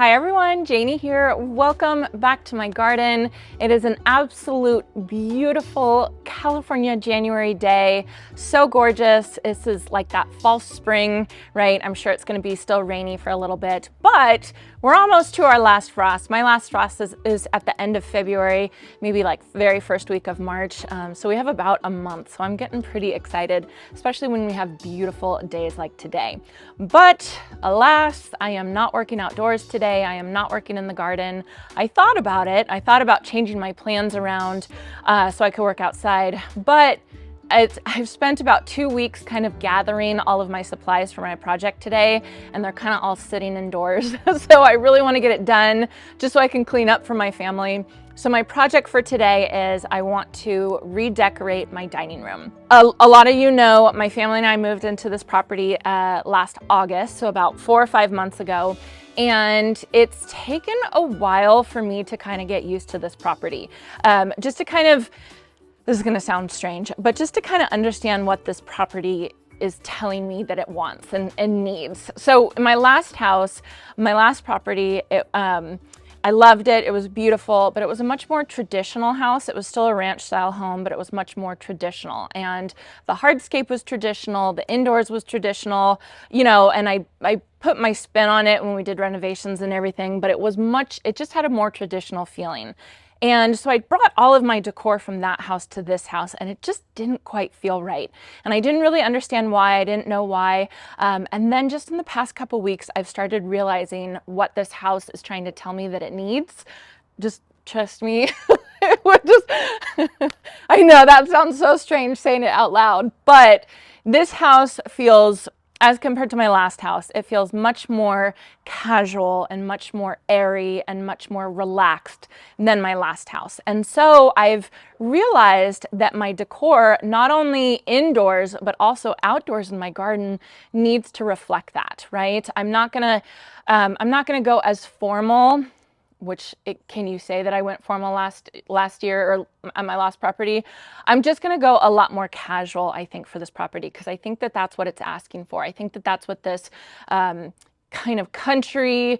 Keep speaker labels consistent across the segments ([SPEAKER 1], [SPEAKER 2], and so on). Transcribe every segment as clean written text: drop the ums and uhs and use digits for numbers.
[SPEAKER 1] Hi everyone, Janie here. Welcome back to my garden. It is an absolute beautiful California January day. So gorgeous. This is like that false spring, right? I'm sure it's going to be still rainy for a little bit, but we're almost to our last frost. My last frost is at the end of February, maybe like very first week of March. So we have about a month. So I'm getting pretty excited, especially when we have beautiful days like today. But alas, I am not working outdoors today. I am not working in the garden. I thought about it. I thought about changing my plans around so I could work outside, but I've spent about 2 weeks kind of gathering all of my supplies for my project today, and they're kind of all sitting indoors. So I really want to get it done just so I can clean up for my family. So my project for today is I want to redecorate my dining room. A lot of you know my family and I moved into this property last August, so about 4 or 5 months ago. And it's taken a while for me to kind of get used to this property. Just to kind of, this is going to sound strange, but just to kind of understand what this property is telling me that it wants and needs. So in my last house, my last property, I loved it. It was beautiful, but it was a much more traditional house. It was still a ranch style home, but it was much more traditional. And the hardscape was traditional. The indoors was traditional, you know, and I put my spin on it when we did renovations and everything, but it just had a more traditional feeling. And so I brought all of my decor from that house to this house, and it just didn't quite feel right. And I didn't really understand why. I didn't know why. And then just in the past couple weeks, I've started realizing what this house is trying to tell me that it needs. Just trust me. I know that sounds so strange saying it out loud, but this house feels, as compared to my last house, it feels much more casual and much more airy and much more relaxed than my last house. And so I've realized that my decor, not only indoors, but also outdoors in my garden, needs to reflect that, right? I'm not gonna go as formal, can you say that I went formal last year or on my last property? I'm just going to go a lot more casual, I think, for this property, because I think that that's what it's asking for. I think that that's what this kind of country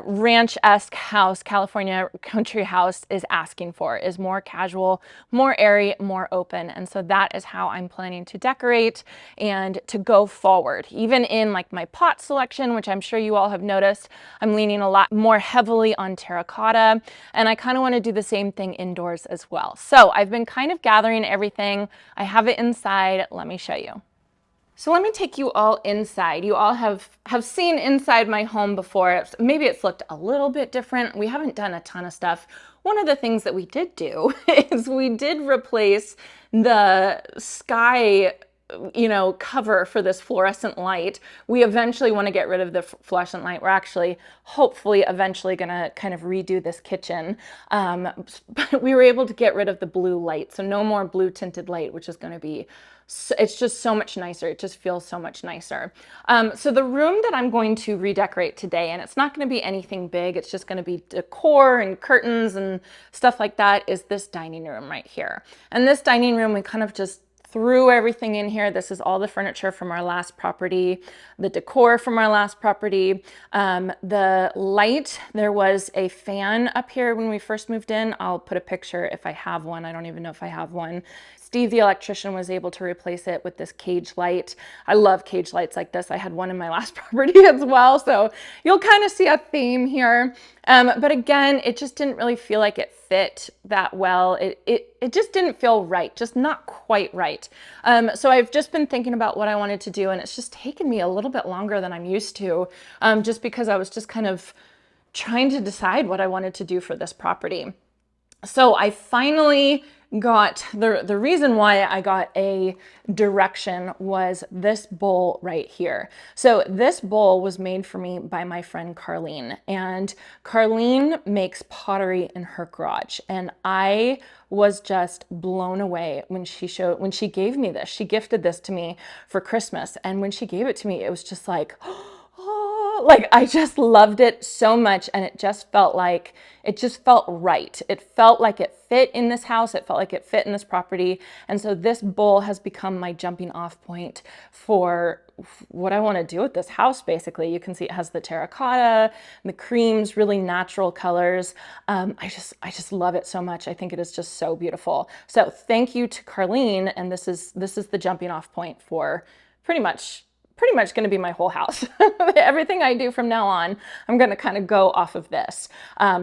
[SPEAKER 1] ranch-esque house, California country house, is asking for, is more casual, more airy, more open. And so that is how I'm planning to decorate and to go forward. Even in like my pot selection, which I'm sure you all have noticed, I'm leaning a lot more heavily on terracotta, and I kind of want to do the same thing indoors as well. So I've been kind of gathering everything. I have it inside. Let me show you. So let me take you all inside. You all have seen inside my home before. Maybe it's looked a little bit different. We haven't done a ton of stuff. One of the things that we did do is we did replace the sky, you know, cover for this fluorescent light. We eventually want to get rid of the fluorescent light. We're actually hopefully eventually going to kind of redo this kitchen. But we were able to get rid of the blue light. So no more blue tinted light, which is going to be, it's just so much nicer. It just feels so much nicer. So the room that I'm going to redecorate today, and it's not going to be anything big, it's just going to be decor and curtains and stuff like that, is this dining room right here. And this dining room, we kind of just threw everything in here. This is all the furniture from our last property, the decor from our last property. The light, there was a fan up here when we first moved in. I'll put a picture if I have one. I don't even know if I have one. Steve, the electrician, was able to replace it with this cage light. I love cage lights like this. I had one in my last property as well. So you'll kind of see a theme here. But again, it just didn't really feel like it fit that well. It just didn't feel right, just not quite right. So I've just been thinking about what I wanted to do, and it's just taken me a little bit longer than I'm used to, just because I was just kind of trying to decide what I wanted to do for this property. So I finally got, the reason why I got a direction was this bowl right here. So this bowl was made for me by my friend Carlene, and Carlene makes pottery in her garage. And I was just blown away when she gave me this. She gifted this to me for Christmas. And when she gave it to me, it was just like, Like I just loved it so much, and it just felt right. It felt like it fit in this house. It felt like it fit in this property. And so this bowl has become my jumping off point for what I want to do with this house. Basically, you can see it has the terracotta, the creams, really natural colors. I just love it so much. I think it is just so beautiful. So thank you to Carlene. And this is the jumping off point for pretty much going to be my whole house. Everything I do from now on, I'm going to kind of go off of this.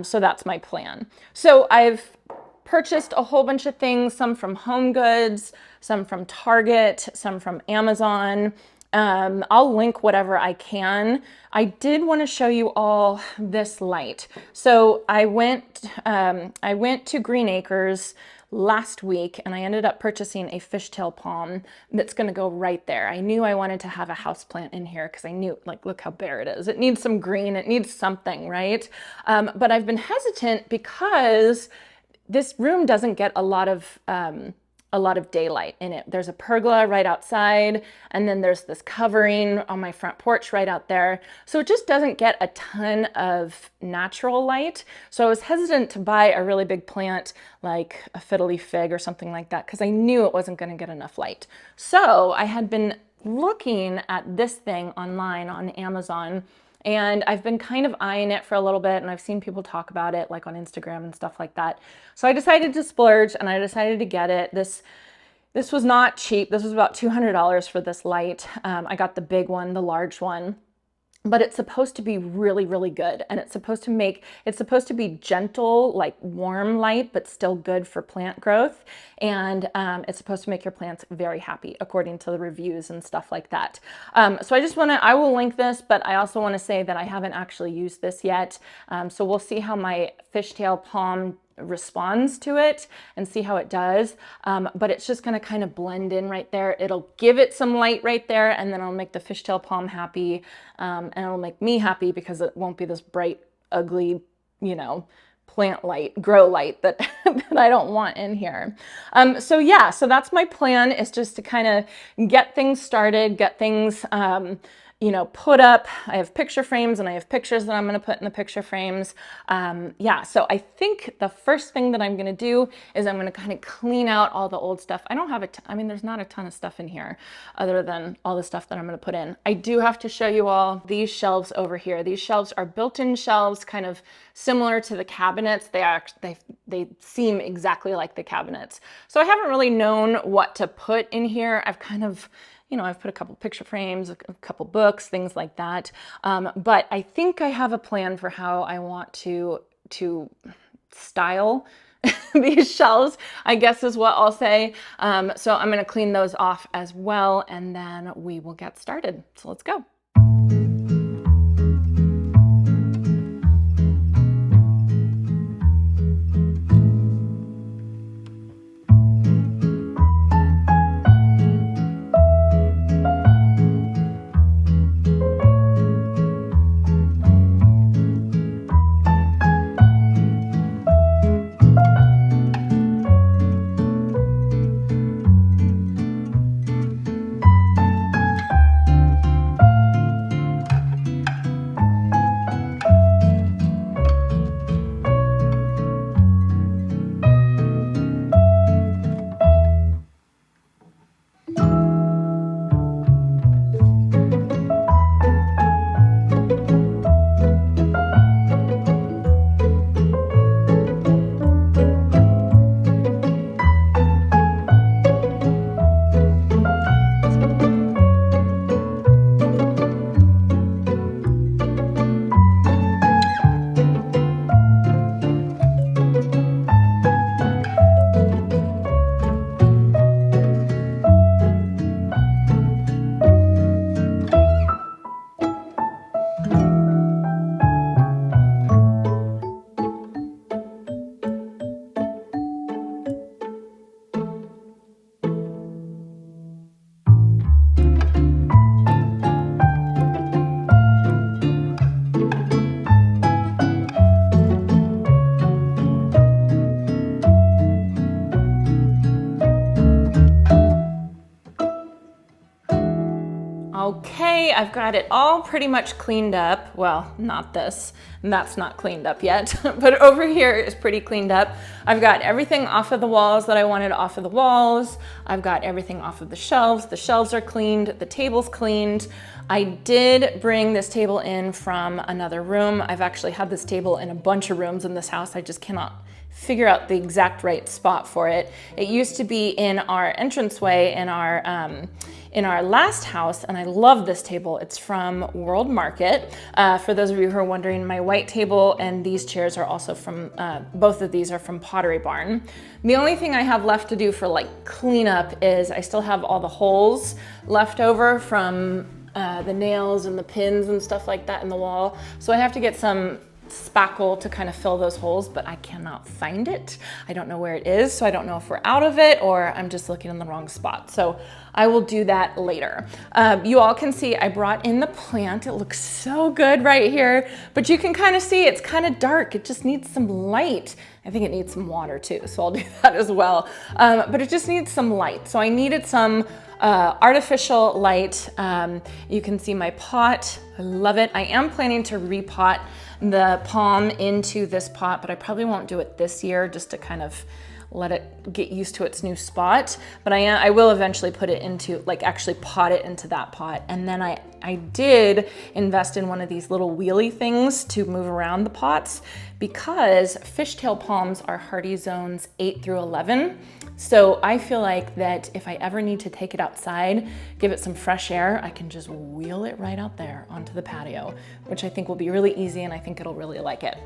[SPEAKER 1] So that's my plan. So I've purchased a whole bunch of things, some from Home Goods, some from Target, some from Amazon. I'll link whatever I can. I did want to show you all this light. So I went to Green Acres last week, and I ended up purchasing a fishtail palm that's going to go right there. I knew I wanted to have a house plant in here because I knew, like, look how bare it is. It needs some green. It needs something, right? But I've been hesitant because this room doesn't get a lot of daylight in it. There's a pergola right outside, and then there's this covering on my front porch right out there. So it just doesn't get a ton of natural light. So I was hesitant to buy a really big plant like a fiddly fig or something like that because I knew it wasn't going to get enough light. So I had been looking at this thing online on Amazon, and I've been kind of eyeing it for a little bit, and I've seen people talk about it like on Instagram and stuff like that. So I decided to splurge, and I decided to get it. This was not cheap. This was about $200 for this light. I got the big one, the large one. But it's supposed to be really, really good. And it's supposed to be gentle, like warm light, but still good for plant growth. And it's supposed to make your plants very happy, according to the reviews and stuff like that. So I will link this, but I also want to say that I haven't actually used this yet. So we'll see how my fishtail palm responds to it and see how it does. But it's just going to kind of blend in right there. It'll give it some light right there, and then it'll make the fishtail palm happy, and it'll make me happy because it won't be this bright, ugly, plant light, grow light that, that I don't want in here. So yeah, so that's my plan, is just to kind of get things started, get things put up. I have picture frames, and I have pictures that I'm going to put in the picture frames. Yeah, so I think the first thing that I'm going to do is I'm going to kind of clean out all the old stuff. I don't have there's not a ton of stuff in here other than all the stuff that I'm going to put in. I do have to show you all these shelves over here. These shelves are built-in shelves, kind of similar to the cabinets. They seem exactly like the cabinets. So I haven't really known what to put in here. I've kind of I've put a couple picture frames, a couple books, things like that. But I think I have a plan for how I want to style these shelves, I guess is what I'll say. So I'm going to clean those off as well, and then we will get started. So let's go. Okay, I've got it all pretty much cleaned up. Well, not this, and that's not cleaned up yet, but over here is pretty cleaned up. I've got everything off of the walls that I wanted off of the walls. I've got everything off of the shelves. The shelves are cleaned, the table's cleaned. I did bring this table in from another room. I've actually had this table in a bunch of rooms in this house. I just cannot figure out the exact right spot for it. It used to be in our entranceway in our last house, and I love this table. It's from World Market. For those of you who are wondering, my white table and these chairs are also from, both of these are from Pottery Barn. The only thing I have left to do for like cleanup is I still have all the holes left over from the nails and the pins and stuff like that in the wall. So I have to get some spackle to kind of fill those holes, but I cannot find it. I don't know where it is, so I don't know if we're out of it or I'm just looking in the wrong spot. So I will do that later. You all can see I brought in the plant. It looks so good right here, but you can kind of see it's kind of dark. It just needs some light. I think it needs some water too, so I'll do that as well. But it just needs some light. So I needed some artificial light. You can see my pot. I love it. I am planning to repot the palm into this pot, but I probably won't do it this year just to kind of let it get used to its new spot. But I will eventually put it into, like actually pot it into that pot. And then I did invest in one of these little wheelie things to move around the pots because fishtail palms are hardy zones 8 through 11. So I feel like that if I ever need to take it outside, give it some fresh air, I can just wheel it right out there onto the patio, which I think will be really easy and I think it'll really like it.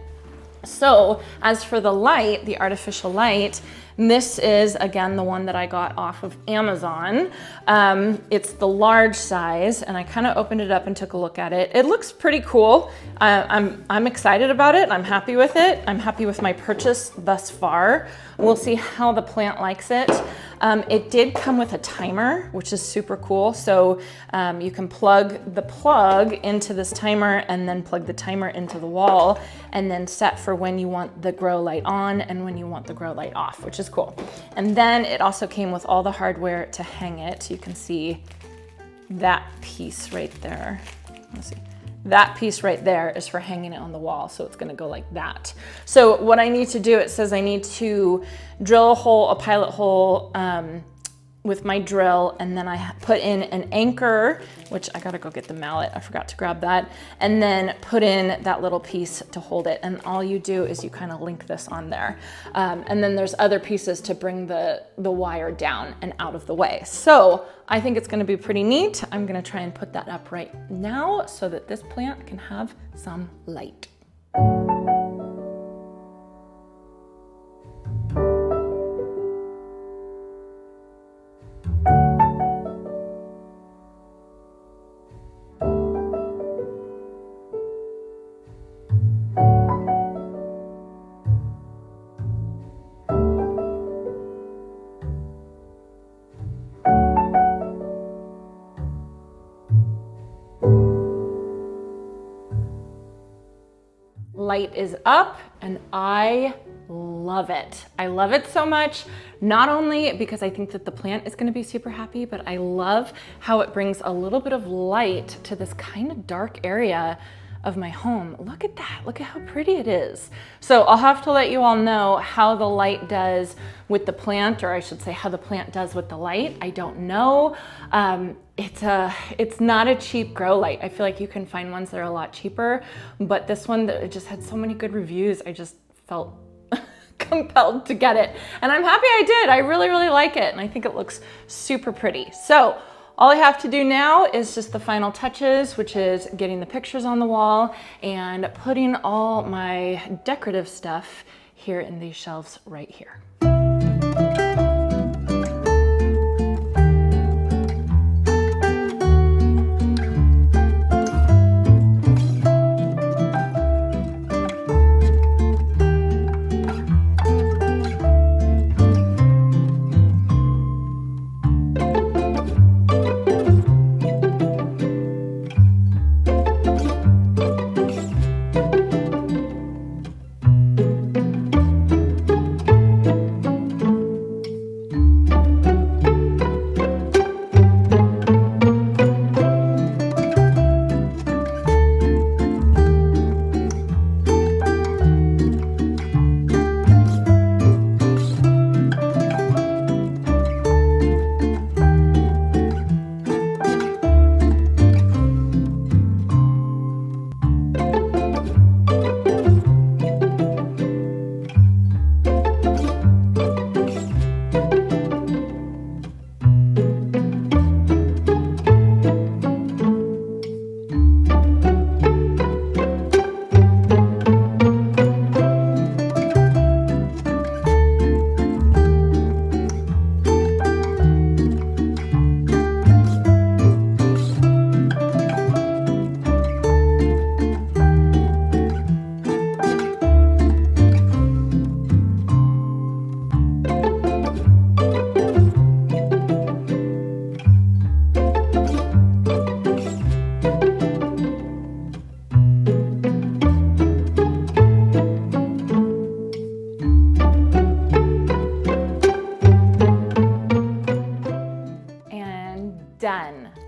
[SPEAKER 1] So as for the light, the artificial light, this is again the one that I got off of Amazon. It's the large size, and I kind of opened it up and took a look at it. It looks pretty cool. I'm excited about it. I'm happy with it. I'm happy with my purchase thus far. We'll see how the plant likes it. It did come with a timer, which is super cool. So you can plug the plug into this timer and then plug the timer into the wall and then set for when you want the grow light on and when you want the grow light off, which is cool. And then it also came with all the hardware to hang it. You can see that piece right there. Let's see. That piece right there is for hanging it on the wall, so it's gonna go like that. So what I need to do, it says I need to drill a hole, a pilot hole with my drill, and then I put in an anchor, which I gotta go get the mallet, I forgot to grab that, and then put in that little piece to hold it. And all you do is you kind of link this on there. And then there's other pieces to bring the wire down and out of the way. So I think it's gonna be pretty neat. I'm gonna try and put that up right now so that this plant can have some light. Light is up and I love it. I love it so much, not only because I think that the plant is going to be super happy, but I love how it brings a little bit of light to this kind of dark area of my home. Look at that. Look at how pretty it is. So I'll have to let you all know how the light does with the plant, or I should say how the plant does with the light. I don't know. It's not a cheap grow light. I feel like you can find ones that are a lot cheaper, but this one that just had so many good reviews, I just felt compelled to get it. And I'm happy I did. I really, really like it. And I think it looks super pretty. So all I have to do now is just the final touches, which is getting the pictures on the wall and putting all my decorative stuff here in these shelves right here.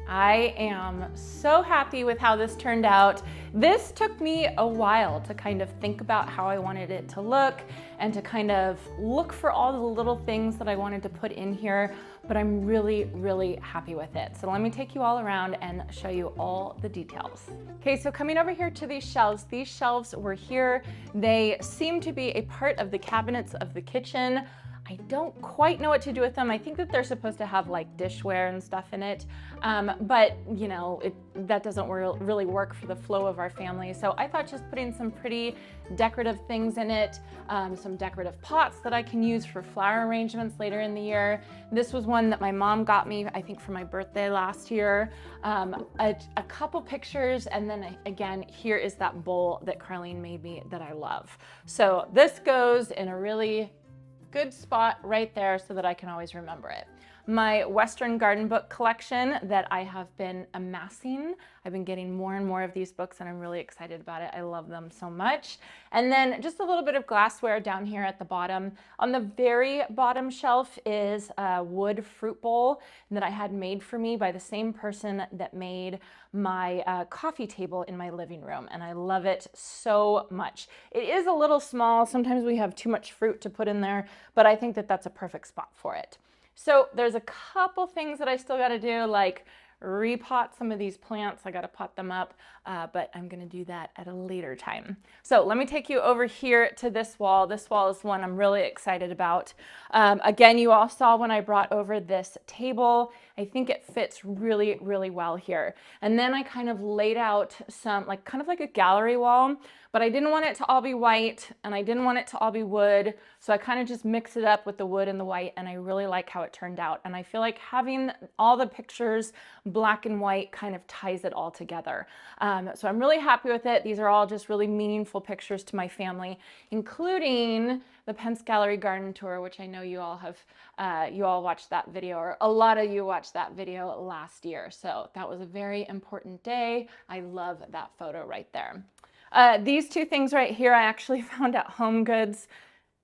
[SPEAKER 1] I am so happy with how this turned out. This took me a while to kind of think about how I wanted it to look and to kind of look for all the little things that I wanted to put in here, but I'm really, really happy with it. So let me take you all around and show you all the details. Okay, so coming over here to these shelves were here. They seem to be a part of the cabinets of the kitchen. I don't quite know what to do with them. I think that they're supposed to have like dishware and stuff in it, but you know, that doesn't really work for the flow of our family. So I thought just putting some pretty decorative things in it, some decorative pots that I can use for flower arrangements later in the year. This was one that my mom got me, I think for my birthday last year. A couple pictures, and then again, here is that bowl that Carlene made me that I love. So this goes in a really good spot right there so that I can always remember it. My Western garden book collection that I have been amassing. I've been getting more and more of these books and I'm really excited about it. I love them so much. And then just a little bit of glassware down here at the bottom. On the very bottom shelf is a wood fruit bowl that I had made for me by the same person that made my coffee table in my living room, and I love it so much. It is a little small. Sometimes we have too much fruit to put in there, but I think that that's a perfect spot for it. So there's a couple things that I still got to do, like repot some of these plants. I got to pot them up, but I'm going to do that at a later time. So let me take you over here to this wall. This wall is one I'm really excited about. Again, you all saw when I brought over this table. I think it fits really, really well here. And then I kind of laid out some, like kind of like a gallery wall, but I didn't want it to all be white and I didn't want it to all be wood. So I kind of just mixed it up with the wood and the white, and I really like how it turned out. And I feel like having all the pictures black and white kind of ties it all together. So I'm really happy with it. These are all just really meaningful pictures to my family, including the Pence Gallery Garden Tour, which I know you all have, you all watched that video, or a lot of you watched that video last year. So that was a very important day. I love that photo right there. These two things right here, I actually found at Home Goods.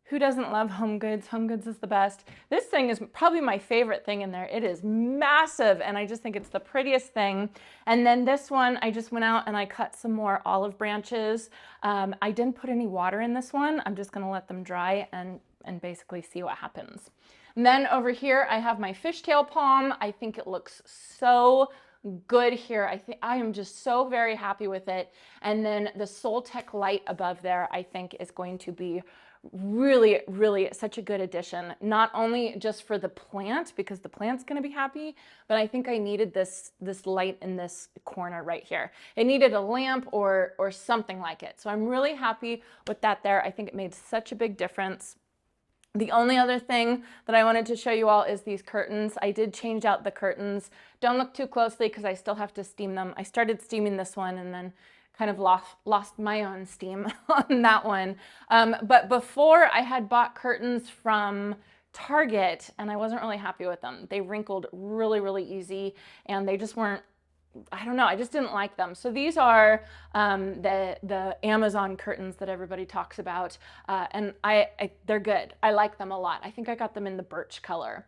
[SPEAKER 1] Who doesn't love Home Goods? Home Goods is the best. This thing is probably my favorite thing in there. It is massive, and I just think it's the prettiest thing. And then this one, I just went out and I cut some more olive branches. I didn't put any water in this one. I'm just gonna let them dry and basically see what happens. And then over here, I have my fishtail palm. I think it looks so good here. I am just so very happy with it. And then the Soltech light above there, I think is going to be really, really such a good addition, not only just for the plant, because the plant's going to be happy, but I think I needed this light in this corner right here. It needed a lamp or something like it. So I'm really happy with that there. I think it made such a big difference. The only other thing that I wanted to show you all is these curtains. I did change out the curtains. Don't look too closely because I still have to steam them. I started steaming this one and then kind of lost my own steam on that one. But before, I had bought curtains from Target and I wasn't really happy with them. They wrinkled really, really easy and they just weren't, I don't know, I just didn't like them. So these are the Amazon curtains that everybody talks about, and they're good. I like them a lot. I think I got them in the birch color.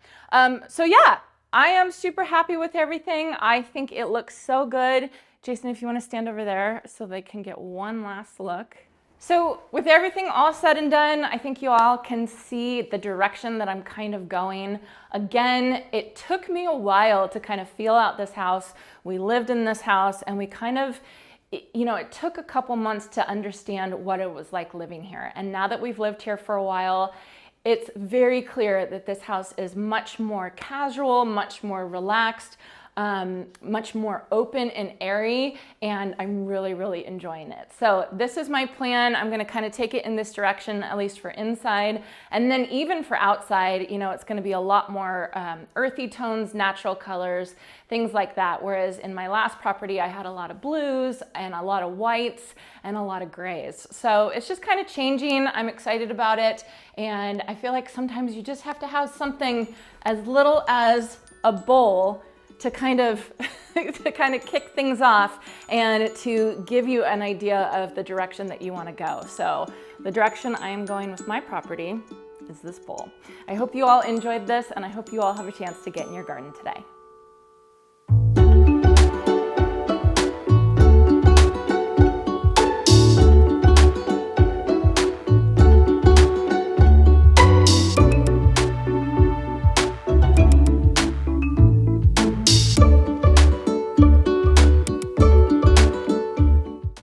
[SPEAKER 1] So yeah, I am super happy with everything. I think it looks so good. Jason, if you want to stand over there so they can get one last look. So with everything all said and done, I think you all can see the direction that I'm kind of going. Again, it took me a while to kind of feel out this house. We lived in this house and we kind of, you know, it took a couple months to understand what it was like living here. And now that we've lived here for a while, it's very clear that this house is much more casual, much more relaxed, much more open and airy, and I'm really, really enjoying it. So this is my plan. I'm gonna kind of take it in this direction, at least for inside. And then even for outside, you know, it's gonna be a lot more earthy tones, natural colors, things like that. Whereas in my last property, I had a lot of blues and a lot of whites and a lot of grays. So it's just kind of changing. I'm excited about it. And I feel like sometimes you just have to have something as little as a bowl to kind of kick things off and to give you an idea of the direction that you want to go. So the direction I am going with my property is this bowl. I hope you all enjoyed this and I hope you all have a chance to get in your garden today.